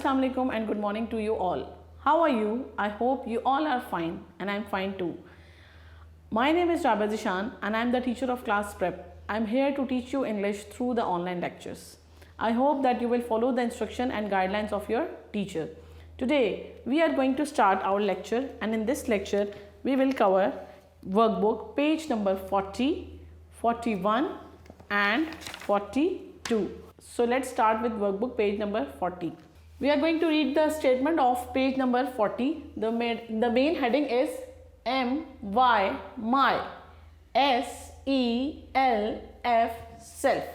Assalamu alaikum and good morning to you all. How are you? I hope you all are fine and I'm fine too. My name is Rabia Zishan and I'm the teacher of class prep. I'm here to teach you English through the online lectures. I hope that you will follow the instruction and guidelines of your teacher. Today we are going to start our lecture, and in this lecture we will cover workbook page number 40, 41 and 42. So let's start with workbook page number 40. We are going to read the statement of page number 40. The main heading is MY, my, SELF, self.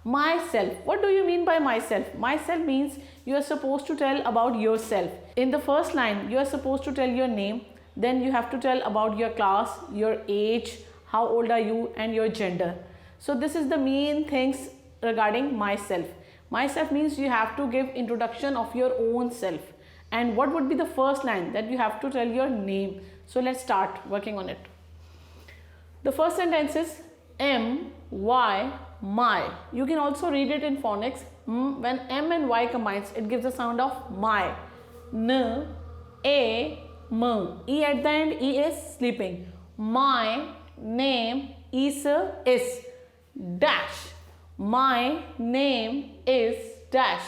Myself. What do you mean by myself? Myself means you are supposed to tell about yourself. In the first line, you are supposed to tell your name. Then you have to tell about your class, your age, how old are you, and your gender. So this is the main things regarding myself. Myself means you have to give introduction of your own self. And what would be the first line? That you have to tell your name. So let's start working on it. The first sentence is MY, my. You can also read it in phonics. When M and Y combines, it gives the sound of my. N, A, M. E at the end, E is sleeping. My name is dash. My name is dash.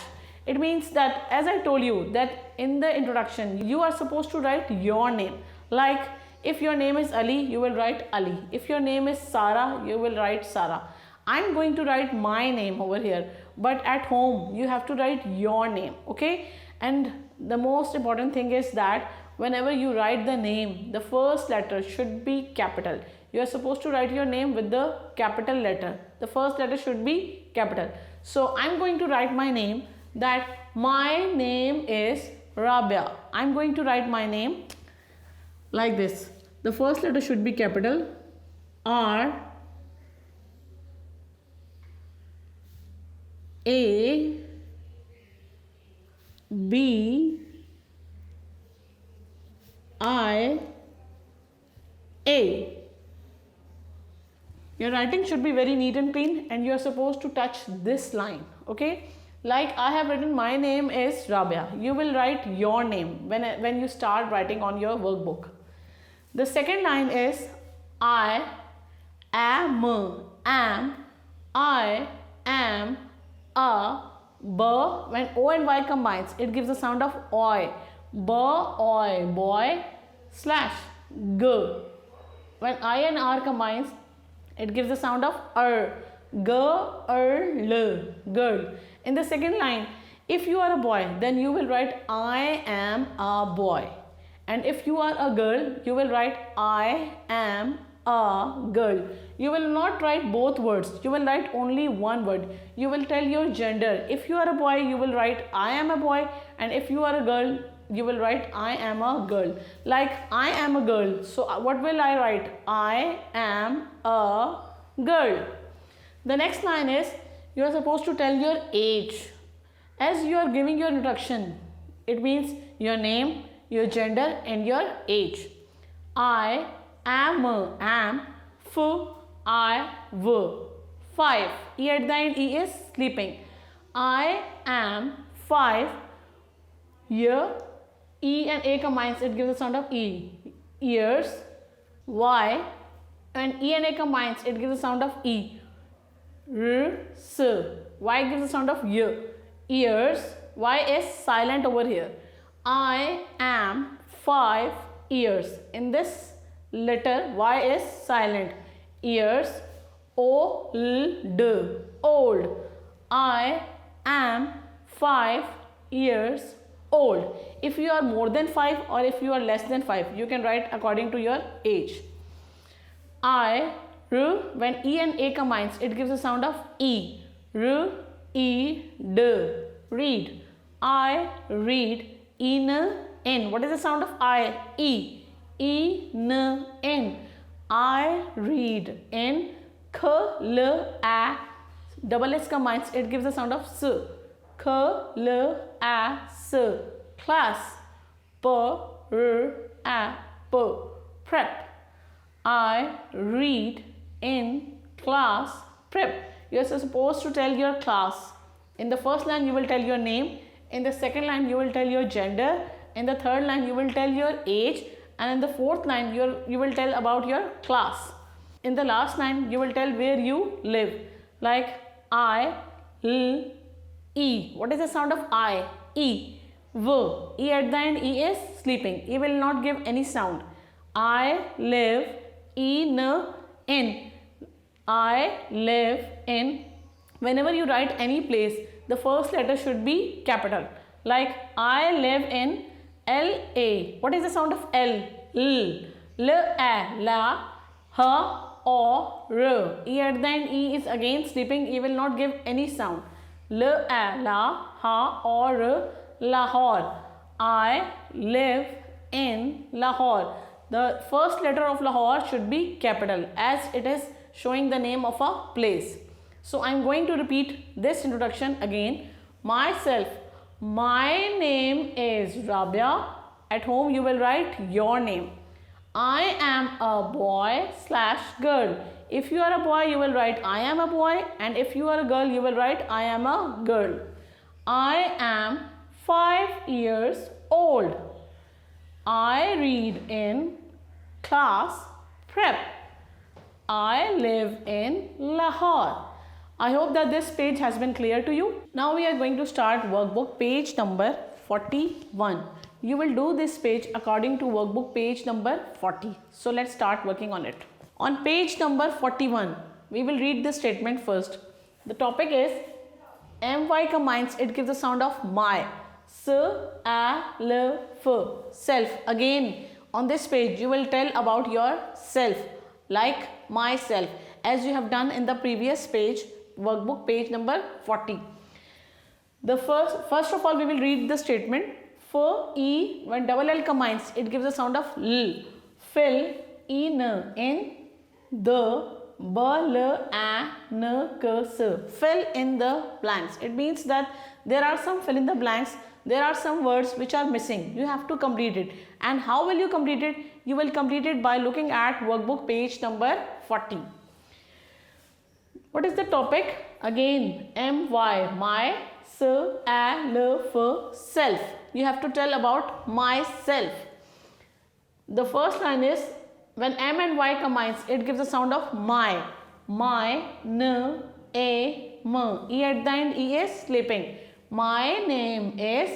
It means that, as I told you, that in the introduction you are supposed to write your name. Like if your name is Ali, you will write Ali. If your name is Sarah, you will write Sarah. I'm going to write my name over here, but at home you have to write your name, okay? And the most important thing is that whenever you write the name, the first letter should be capital. You are supposed to write your name with the capital letter. The first letter should be capital. So I'm going to write my name, that my name is Rabia. I'm going to write my name like this. The first letter should be capital. R, A, B, I, A. Your writing should be very neat and clean, and you are supposed to touch this line, okay? Like I have written my name is Rabia. You will write your name when you start writing on your workbook. The second line is I am, I am a, b. When O and Y combines, it gives the sound of oi. B, oi, boy, slash, g. When I and R combines, it gives the sound of g, l, girl. In the second line, if you are a boy, then you will write I am a boy. And if you are a girl, you will write I am a girl. You will not write both words. You will write only one word. You will tell your gender. If you are a boy, you will write I am a boy. And if you are a girl, you will write I am a girl. Like I am a girl. So what will I write? I am a girl. The next line is you are supposed to tell your age. As you are giving your introduction, it means your name, your gender and your age. I am, f, I, v. 5. E at the end, E is sleeping. I am 5. Year, E and A combines, it gives the sound of E. Years. Y, and E and A combines, it gives the sound of E. R, S. Y gives the sound of Y. Ears. Y is silent over here. I am 5 years. In this letter, Y is silent. Years. Old. Old. I am 5 years old. If you are more than 5 or if you are less than 5, you can write according to your age. I, R, when E and A combines, it gives a sound of E. R, E, D. Read. I read. In, N. What is the sound of I? E. E, N, N. I read. N. K, L, A. Double S combines, it gives the sound of S. K, L, A, S. Class. P, R, A, P. Prep. I read in class prep. You are supposed to tell your class. In the first line, you will tell your name. In the second line, you will tell your gender. In the third line, you will tell your age. And in the fourth line, you will tell about your class. In the last line, you will tell where you live. Like I, L, E. What is the sound of I? E. V. E at the end, E is sleeping. E will not give any sound. I live, E, N, in. I live in. Whenever you write any place, the first letter should be capital. Like I live in LA. What is the sound of L? L. L, la, ha, or, r. E at the end, E is again sleeping. E will not give any sound. L, la, ha, or, r. Lahore. I live in Lahore. The first letter of Lahore should be capital as it is showing the name of a place. So I am going to repeat this introduction again. Myself. My name is Rabia. At home you will write your name. I am a boy / girl. If you are a boy, you will write I am a boy, and if you are a girl, you will write I am a girl. I am 5 years old. I read in class prep. I live in Lahore. I hope that this page has been clear to you. Now we are going to start workbook page number 41. You will do this page according to workbook page number 40. So let's start working on it. On page number 41, we will read this statement first. The topic is my combines, it gives the sound of my. S, a, l, f, self. Again, on this page, you will tell about yourself, like myself, as you have done in the previous page, workbook page number 40. The first of all, we will read the statement. F, E, when double L combines, it gives the sound of L. Fill, E, N, in, the, B, L, A, N, K, S. Fill in the blanks. It means that there are some fill in the blanks. There are some words which are missing. You have to complete it. And how will you complete it? You will complete it by looking at workbook page number 40. What is the topic? Again, my, my, s, a, l, f, self. You have to tell about myself. The first line is, when M and Y combines, it gives the sound of my. My, n, a, m. E at the end, E is sleeping. My name is,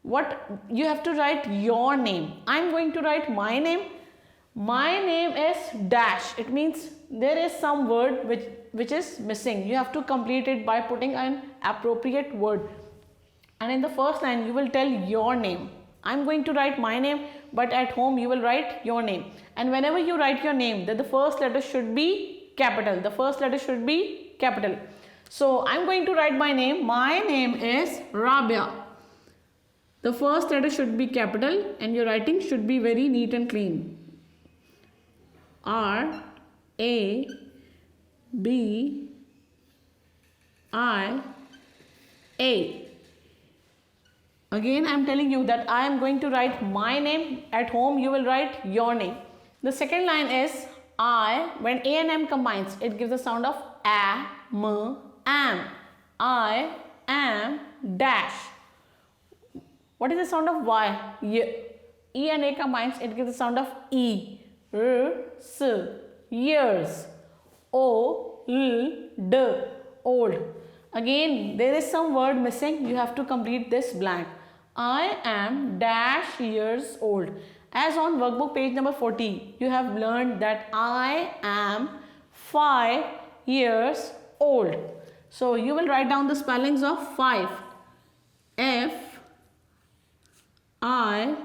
what you have to write your name. I am going to write my name. My name is dash. It means there is some word which is missing. You have to complete it by putting an appropriate word. And in the first line, you will tell your name. I am going to write my name, but at home you will write your name. And whenever you write your name, then the first letter should be capital. The first letter should be capital. So I am going to write my name. My name is Rabia. The first letter should be capital and your writing should be very neat and clean. R, A, B, I, A. Again I am telling you that I am going to write my name. At home you will write your name. The second line is I. When A and M combines, it gives the sound of a, m, am. I am dash. What is the sound of Y? E and A combines, it gives the sound of E. R, S, years. O, L, D, old. Again, there is some word missing. You have to complete this blank. I am dash years old. As on workbook page number 40, you have learned that I am 5 years old. So you will write down the spellings of 5. F, I,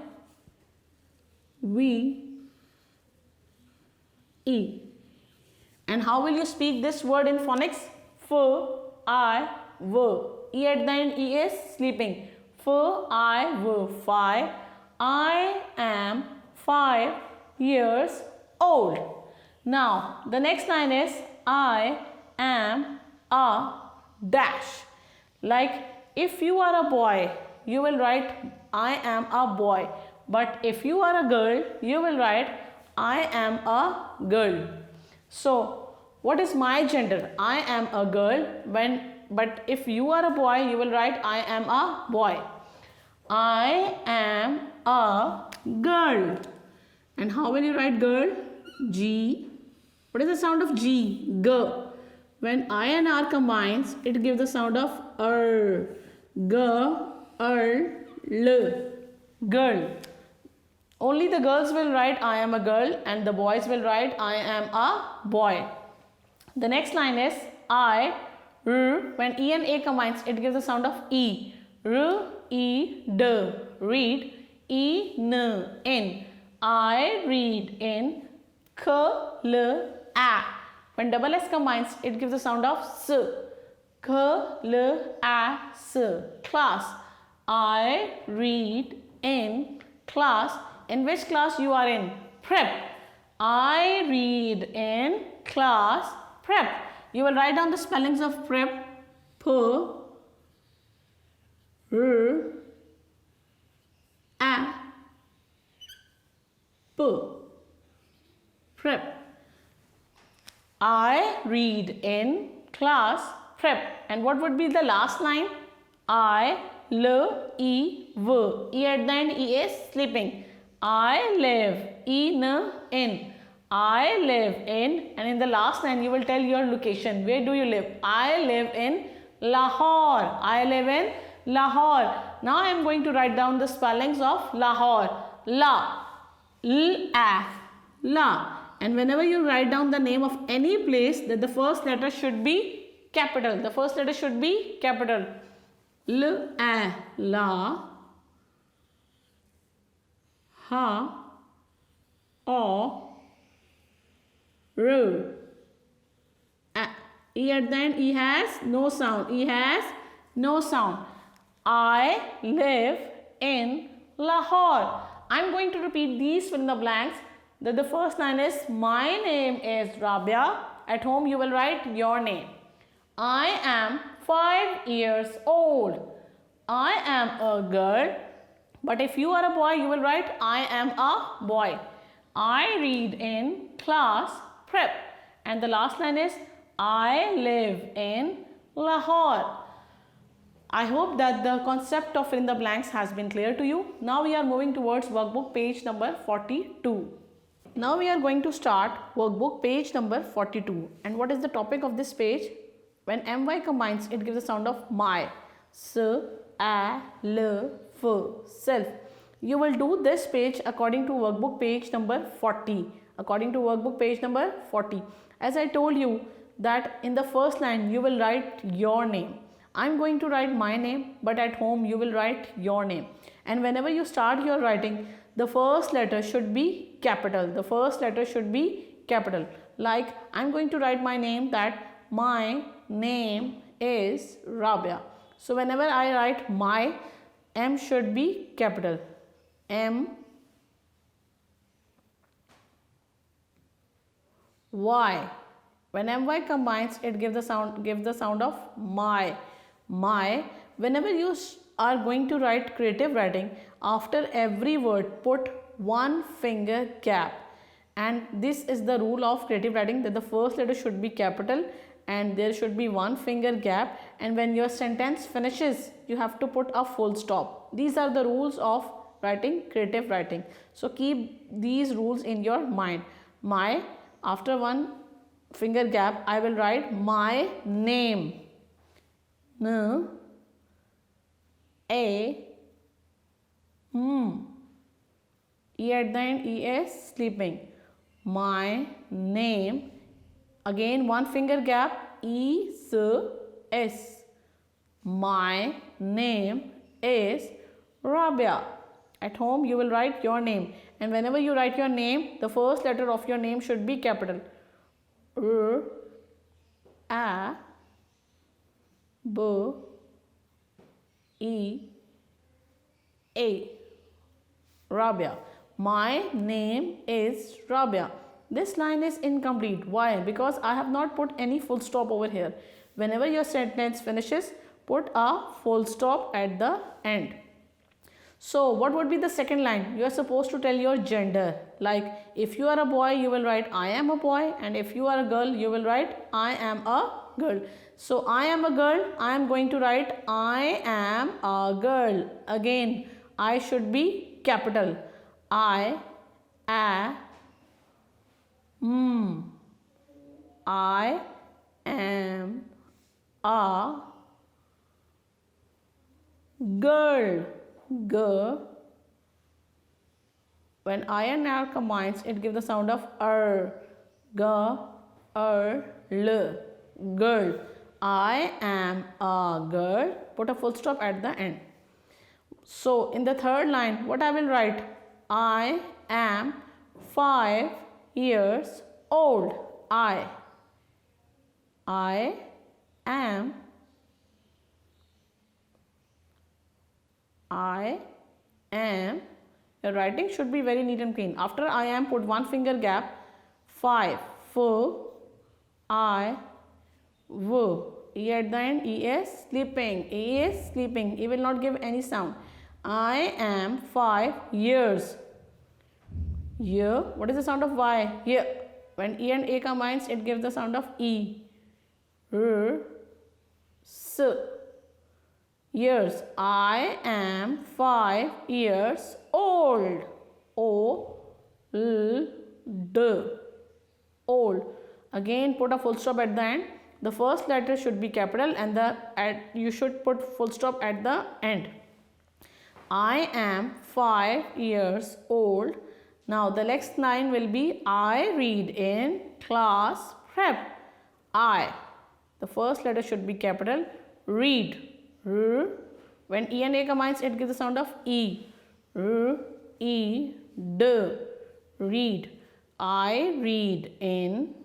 V, E. And how will you speak this word in phonics? F, I, V. E at the end, E is sleeping. F, I, V, 5. I am 5 years old. Now, the next line is I am a dash. Like if you are a boy, you will write I am a boy. But if you are a girl, you will write I am a girl. So, what is my gender? I am a girl. When but if you are a boy, you will write I am a boy. I am a girl. And how will you write girl? G. What is the sound of G? G. When I and R combines, it gives the sound of R. G, R, L. Girl. Only the girls will write I am a girl and the boys will write I am a boy. The next line is I, R. When E and A combines, it gives the sound of E. R, E, D. Read. E, N, N. I read in. K, L, A. When double S combines, it gives the sound of S. K, L, A, S. Class. I read in class. In which class you are in? Prep. I read in class prep. You will write down the spellings of prep. P, R, A, P. Prep. I read in class prep. And what would be the last line? I, L, E, V. E at the end, E is sleeping. I live, E, N, in. I live in, and in the last line you will tell your location. Where do you live? I live in Lahore. I live in Lahore. Now I am going to write down the spellings of Lahore. La, L-A, La. And whenever you write down the name of any place, that the first letter should be capital. The first letter should be capital. L-A, La. Ha, O, R. E at the end, E has no sound. E has no sound. I live in Lahore. I'm going to repeat these fill in the blanks. The first line is, my name is Rabia. At home you will write your name. I am 5 years old. I am a girl. But if you are a boy, you will write I am a boy. I read in class prep. And the last line is I live in Lahore. I hope that the concept of fill in the blanks has been clear to you. Now we are moving towards workbook page number 42. Now we are going to start workbook page number 42. And what is the topic of this page? When my combines, it gives the sound of my. S, a, l, f, self. You will do this page according to workbook page number 40. According to workbook page number 40. As I told you that in the first line you will write your name. I am going to write my name, but at home you will write your name. And whenever you start your writing, the first letter should be capital. The first letter should be capital. Like I am going to write my name, that my name is Rabia. So whenever I write my, M should be capital. M, Y. When my combines, it gives the sound of my. My. Whenever you are going to write creative writing, after every word put one finger gap. And this is the rule of creative writing, that the first letter should be capital and there should be one finger gap, and when your sentence finishes you have to put a full stop. These are the rules of writing creative writing. So keep these rules in your mind. My, after one finger gap I will write my name. N, A, E at the end, E is sleeping. My name. Again one finger gap, E, S, S. My name is Rabia. At home you will write your name, and whenever you write your name, the first letter of your name should be capital. R, A, B, E, A. Rabia. My name is Rabia. This line is incomplete. Why? Because I have not put any full stop over here. Whenever your sentence finishes, put a full stop at the end. So what would be the second line? You are supposed to tell your gender. Like if you are a boy, you will write I am a boy, and if you are a girl, you will write I am a girl. So I am a girl, I am going to write I am a girl. Again, I should be capital. I am I am a girl. Girl. When I and R combines, it gives the sound of G, L. Girl. I am a girl. Put a full stop at the end. So in the third line, what I will write? I am 5 years old. I am your writing should be very neat and clean. After I am, put one finger gap. 5 I W. E at the end. E is sleeping. E is sleeping. E will not give any sound. I am 5 years. Year. What is the sound of Y? Here. When E and A combines, it gives the sound of E. R. S. Years. I am 5 years old. O. L. D. Old. Again, put a full stop at the end. The first letter should be capital, and you should put full stop at the end. I am 5 years old. Now the next line will be I read in class prep. I. The first letter should be capital. Read. R. When E and A combines, it gives the sound of E. R. E. D. Read. I read in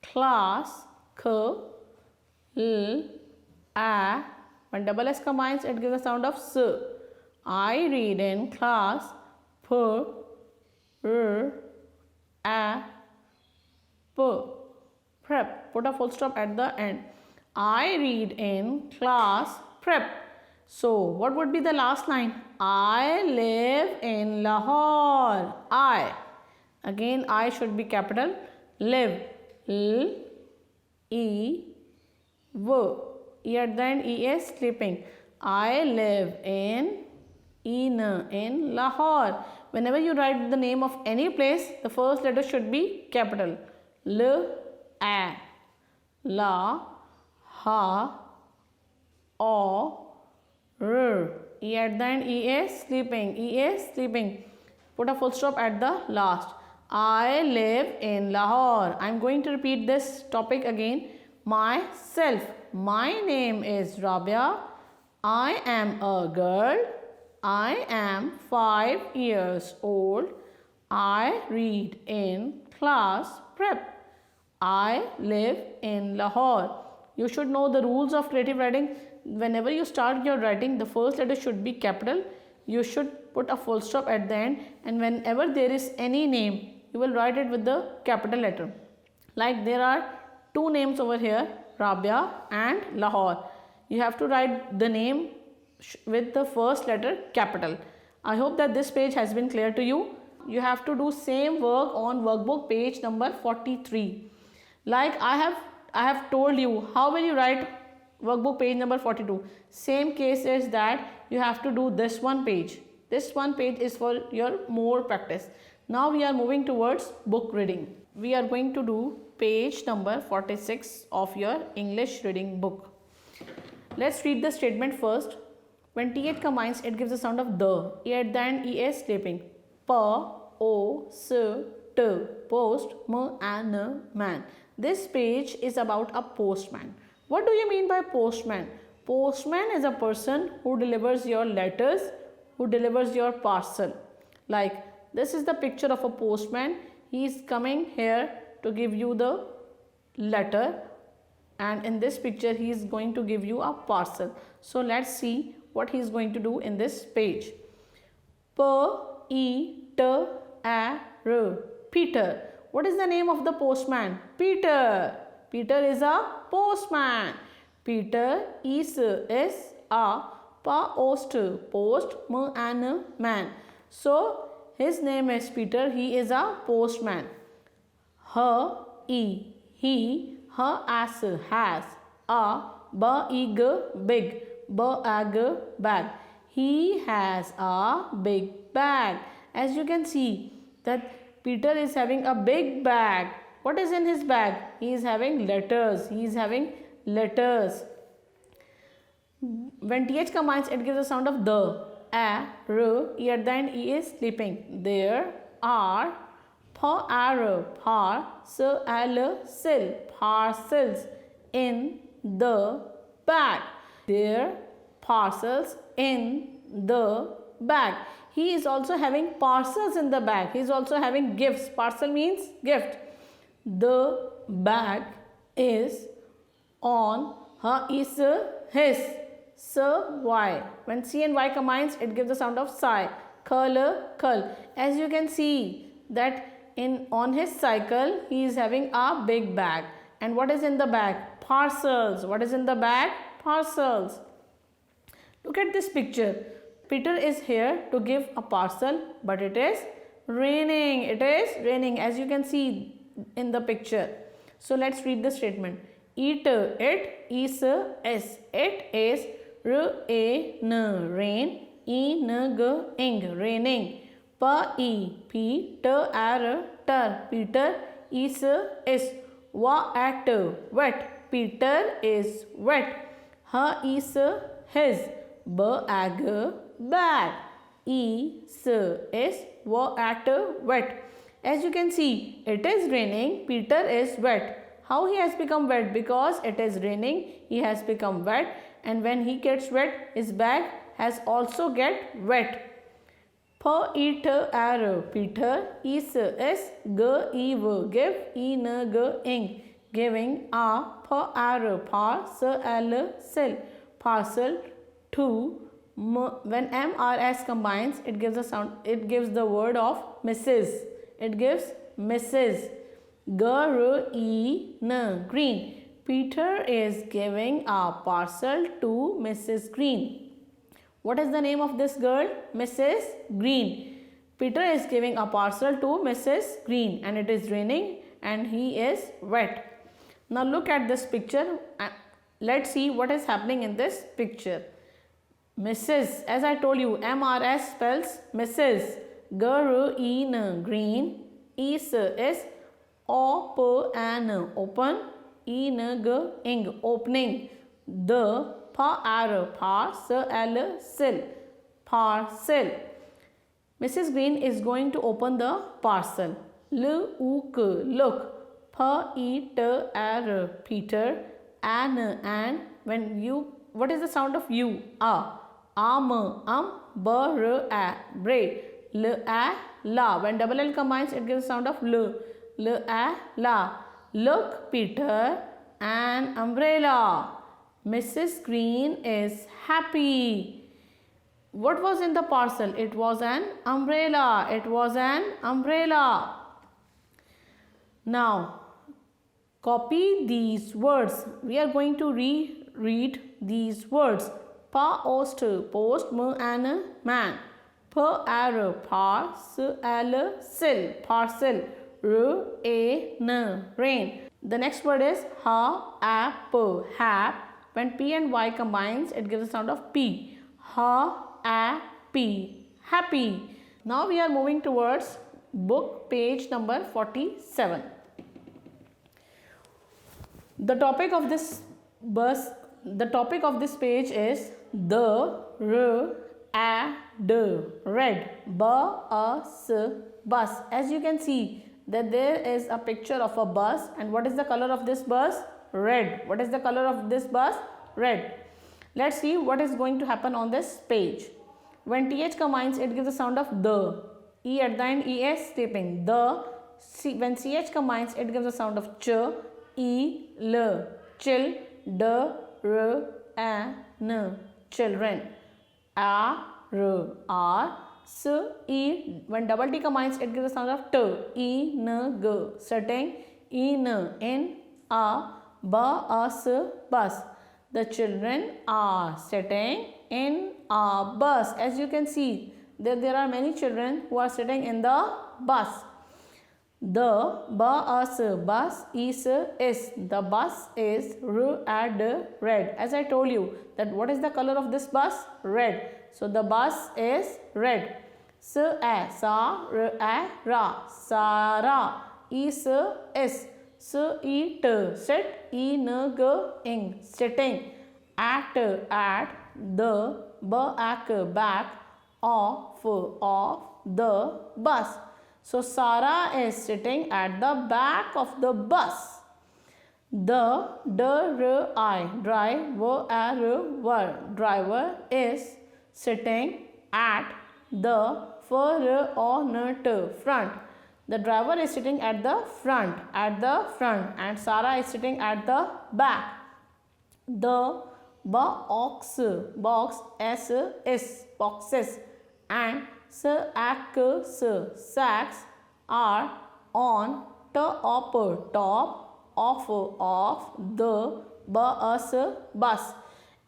class. K. L. A. When double S combines, it gives the sound of S. I read in class. P. R. A. P. Prep. Put a full stop at the end. I read in class prep. So what would be the last line? I live in Lahore. I. Again, I should be capital. Live. L. E. W. E at the end. E is sleeping. I live in Lahore. Whenever you write the name of any place, the first letter should be capital. L. A. La. Ha. O. R. E at the end. E is sleeping. E is sleeping. Put a full stop at the last. I live in Lahore. I am going to repeat this topic again. Myself. My name is Rabia. I am a girl. I am 5 years old. I read in class prep. I live in Lahore. You should know the rules of creative writing. Whenever you start your writing, the first letter should be capital. You should put a full stop at the end, and whenever there is any name, you will write it with the capital letter. Like there are two names over here, Rabia and Lahore. You have to write the name with the first letter capital. I hope that this page has been clear to you. You have to do same work on workbook page number 43. Like I have told you, how will you write workbook page number 42? Same case is that you have to do this one page. This one page is for your more practice. Now we are moving towards book reading. We are going to do page number 46 of your English reading book. Let's read the statement first. When TH combines, it gives the sound of the. E at the end, E is sleeping. Post, post, and man. This page is about a postman. What do you mean by postman? Postman is a person who delivers your letters, who delivers your parcel. Like this is the picture of a postman. He is coming here to give you the letter, and in this picture he is going to give you a parcel. So let's see what he is going to do in this page. P-E-T-A-R. Peter. What is the name of the postman? Peter. Peter is a postman. Peter is a Post, post, man, man. So his name is Peter. He is a postman. Her, he, her ass has a big, big, bag. He has a big bag. As you can see that Peter is having a big bag. What is in his bag? He is having letters. He is having letters. When th combines, it gives a sound of the. A, r, e at the end, e is sleeping. There are parcels in the bag. There parcels in the bag. He is also having parcels in the bag. He is also having gifts. Parcel means gift. The bag is on her is his. So y. When c and y combines, it gives the sound of sigh. Curl. As you can see that on his cycle, he is having a big bag. And what is in the bag? Parcels. What is in the bag? Parcels. Look at this picture. Peter is here to give a parcel, but it is raining. It is raining, as you can see in the picture. So let's read the statement. It is it is rain, ing, raining. Peter is wet. Peter is wet. Her is his bag. Is wet. As you can see, it is raining. Peter is wet. How he has become wet? Because it is raining, he has become wet, and when he gets wet, his bag has also get wet. Peter is give ing, giving a parcel to. When mrs combines, it gives a sound. It gives the word of Mrs. It gives Mrs. Green. Peter is giving a parcel to Mrs. Green. What is the name of this girl? Mrs. Green. Peter is giving a parcel to Mrs. Green, and it is raining and he is wet. Now look at this picture. Let's see what is happening in this picture. Mrs. As I told you, MRS spells Mrs. Green. Is open, ing, opening. The parcel. Mrs. Green is going to open the parcel. Look. Peter. And when you, what is the sound of you? Bray. La. When double L combines, it gives the sound of la. Look, Peter, an umbrella. Mrs. Green is happy. What was in the parcel? It was an umbrella. It was an umbrella. Now, copy these words. We are going to reread these words. Post, man. Parcel, rain. The next word is hap. When P and Y combines, it gives a sound of P. Happy. Now we are moving towards book page number 47. The topic of this page is the red bus. As you can see that there is a picture of a bus, and what is the color of this bus? Red. What is the color of this bus? Red. Let's see what is going to happen on this page. When th combines, it gives a sound of the. E at the end, e is sleeping. The. When ch combines, it gives a sound of ch, e, l, chill, d, r, n, children. A, r, s, e. When double t combines, it gives a sound of t, e, n, g, sitting, e, n, in, a, bus, bus. The children are sitting in a bus. As you can see, there are many children who are sitting in the bus. The bus is. The bus is red. As I told you that what is the color of this bus? Red. So the bus is red. Ra. Sara is. Sit. Ing. Sitting. At. The back of the bus. So Sara is sitting at the back of the bus. The driver is sitting at the front. The driver is sitting at the front, and Sara is sitting at the back. The boxes and sacks are on top of the bus.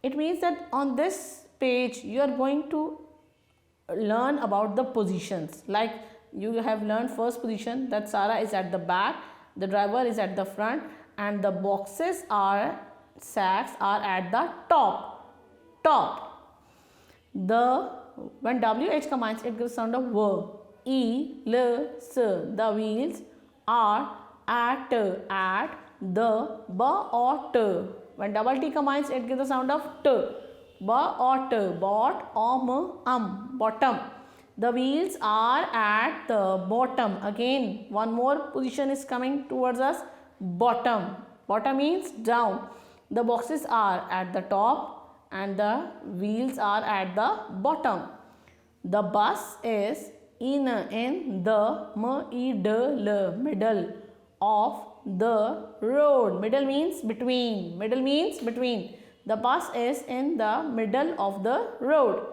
It means that on this page you are going to learn about the positions. Like you have learned first position, that Sara is at the back, the driver is at the front, and the sacks are at the top. When WH combines, it gives sound of W. The wheels are at the bot. When double T combines, it gives the sound of T. Bottom. The wheels are at the bottom. Again, one more position is coming towards us. Bottom. Bottom means down. The boxes are at the top and the wheels are at the bottom. The bus is in the middle of the road. Middle means between. The bus is in the middle of the road.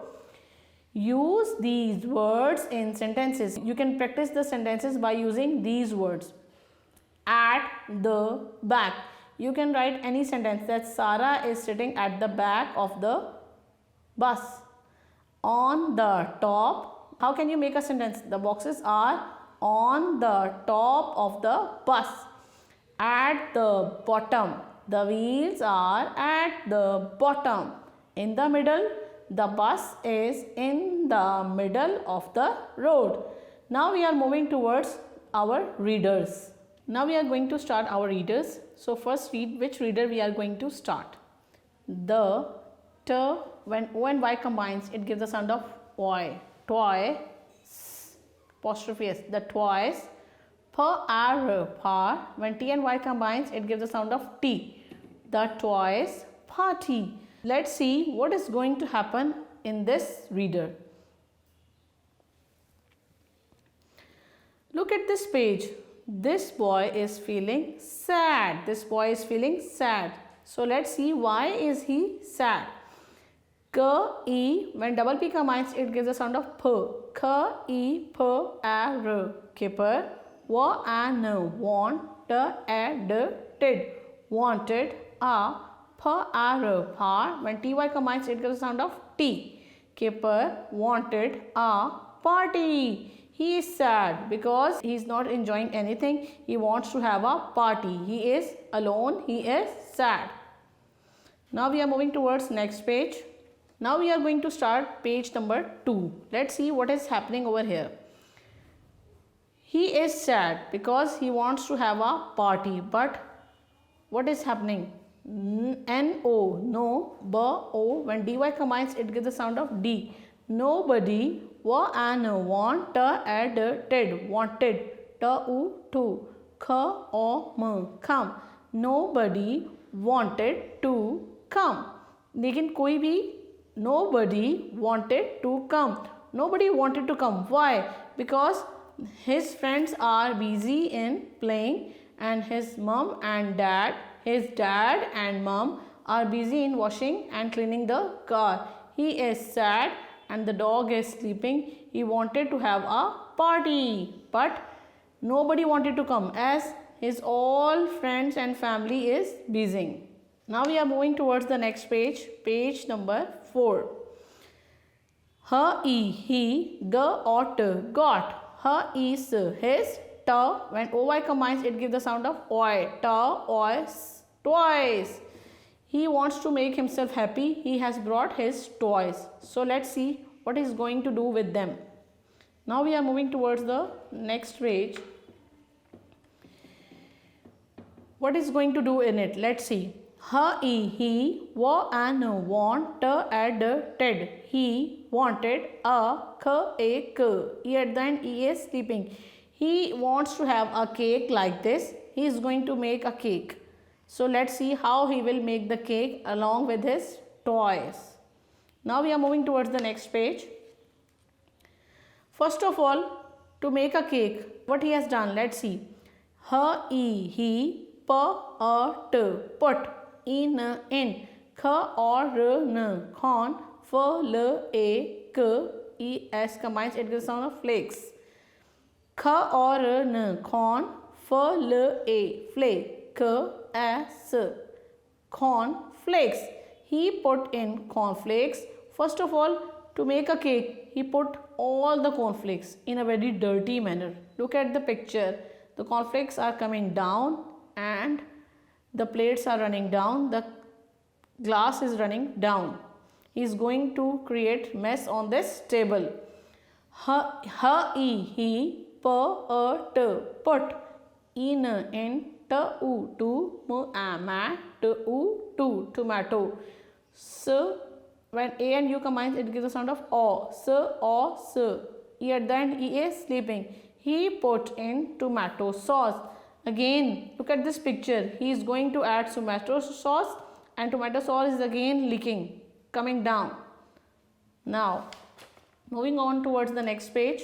Use these words in sentences. You can practice the sentences by using these words. At the back. You can write any sentence that Sara is sitting at the back of the bus. On the top. How can you make a sentence? The boxes are on the top of the bus. At the bottom. The wheels are at the bottom. In the middle. The bus is in the middle of the road. Now we are moving towards our readers. Now we are going to start our readers. So first read which reader we are going to start. The T, when O and Y combines, it gives the sound of oi. Toy, apostrophe S, the toys. Par. When T and Y combines, it gives the sound of T. The toys party. Let's see what is going to happen in this reader. Look at this page. This boy is feeling sad. So let's see why is he sad. When double P combines, it gives a sound of P. Keeper. Wanted. When TY combines, it gives a sound of T. Keeper wanted a party. He is sad because he is not enjoying anything. He wants to have a party. He is alone. He is sad. Now we are moving towards next page. Now we are going to start page number 2. Let's see what is happening over here. He is sad because he wants to have a party. But what is happening? No, bo. When dy combines, it gives the sound of D. Nobody wanted. Come. Nobody wanted to come. लेकिन कोई भी nobody wanted to come. Nobody wanted to come. Why? Because his friends are busy in playing and his dad and mom are busy in washing and cleaning the car. He is sad and the dog is sleeping. He wanted to have a party, but nobody wanted to come as his all friends and family is busy. Now we are moving towards the next page, page number 4. He, got, got. Is, his, ta. When oy combines, it gives the sound of oi, ta, oi, toys. He wants to make himself happy. He has brought his toys. So let's see what he's going to do with them. Now we are moving towards the next page. What is going to do in it? Let's see. He, wa and want, ted. He wanted a k. E at the end, E is sleeping. He wants to have a cake like this. He is going to make a cake. So let's see how he will make the cake along with his toys. Now we are moving towards the next page. First of all, to make a cake, what he has done, let's see. He, put, in, con, es combines, it gives the sound of flakes. Con, flake, s, cornflakes. He put in cornflakes. First of all, to make a cake, he put all the cornflakes in a very dirty manner. Look at the picture. The cornflakes are coming down and the plates are running down. The glass is running down. He is going to create mess on this table. He, put, in, tomato. So when A and U combines, it gives a sound of o. E at the end, E is sleeping. He put in tomato sauce. Again, look at this picture. He is going to add tomato sauce and tomato sauce is again leaking, coming down. Now, moving on towards the next page.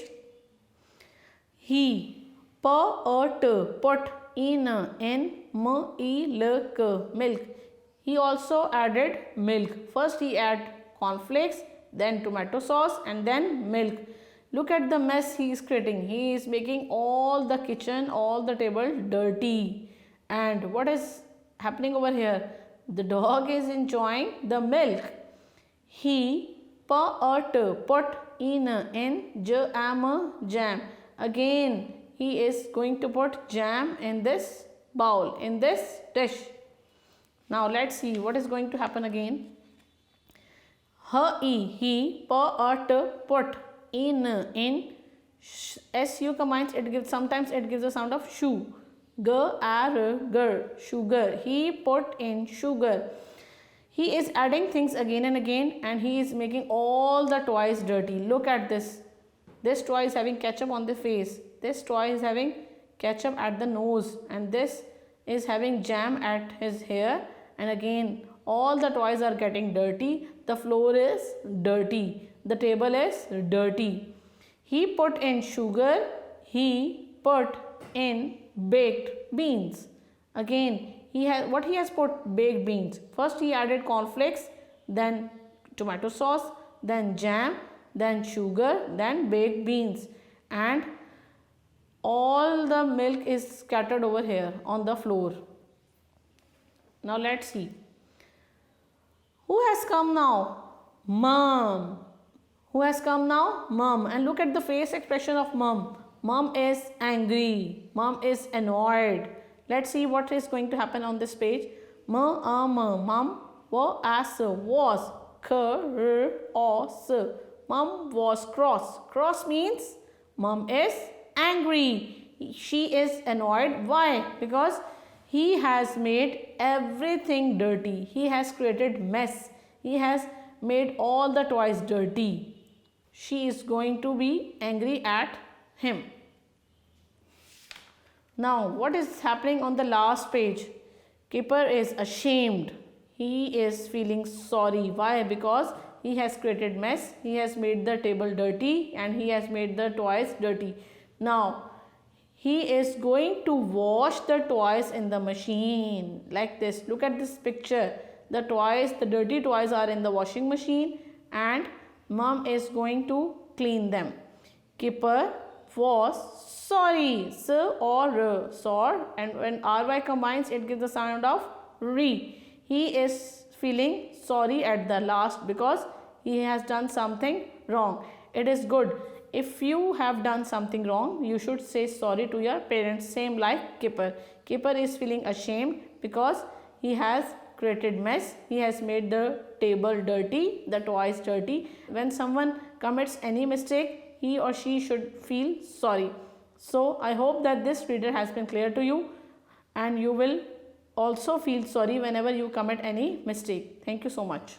He, put, in, milk. He also added milk. First he add cornflakes, then tomato sauce and then milk. Look at the mess he is creating. He is making all the kitchen, all the table dirty. And what is happening over here? The dog is enjoying the milk. He, put, in, jam. Again, he is going to put jam in this bowl, in this dish. Now let's see what is going to happen again. He, put, in, su combines, it gives, sometimes it gives a sound of shoe. Sugar. He put in sugar. He is adding things again and again and he is making all the toys dirty. Look at this. This toy is having ketchup on the face. This toy is having ketchup at the nose and this is having jam at his hair. And again, all the toys are getting dirty. The floor is dirty. The table is dirty. He put in sugar. He put in baked beans. Again, he has put baked beans. First he added cornflakes, then tomato sauce, then jam, then sugar, then baked beans. And all the milk is scattered over here on the floor. Now let's see. Who has come now? Mom. Who has come now? Mom. And look at the face expression of Mom. Mom is angry. Mom is annoyed. Let's see what is going to happen on this page. Mom was cross. Mom was cross. Cross means Mom is angry. She is annoyed. Why? Because he has made everything dirty. He has created mess. He has made all the toys dirty. She is going to be angry at him. Now, what is happening on the last page? Keeper is ashamed. He is feeling sorry. Why? Because he has created mess. He has made the table dirty and he has made the toys dirty. Now, he is going to wash the toys in the machine like this. Look at this picture. The toys, the dirty toys are in the washing machine and Mom is going to clean them. Keeper was sorry. S or r, sore, and when ry combines, it gives the sound of re. he is feeling sorry at the last because he has done something wrong. It is good. If you have done something wrong, you should say sorry to your parents. Same like Kipper. Kipper is feeling ashamed because he has created mess. He has made the table dirty, the toys dirty. When someone commits any mistake, he or she should feel sorry. So I hope that this reader has been clear to you, and you will also feel sorry whenever you commit any mistake. Thank you so much.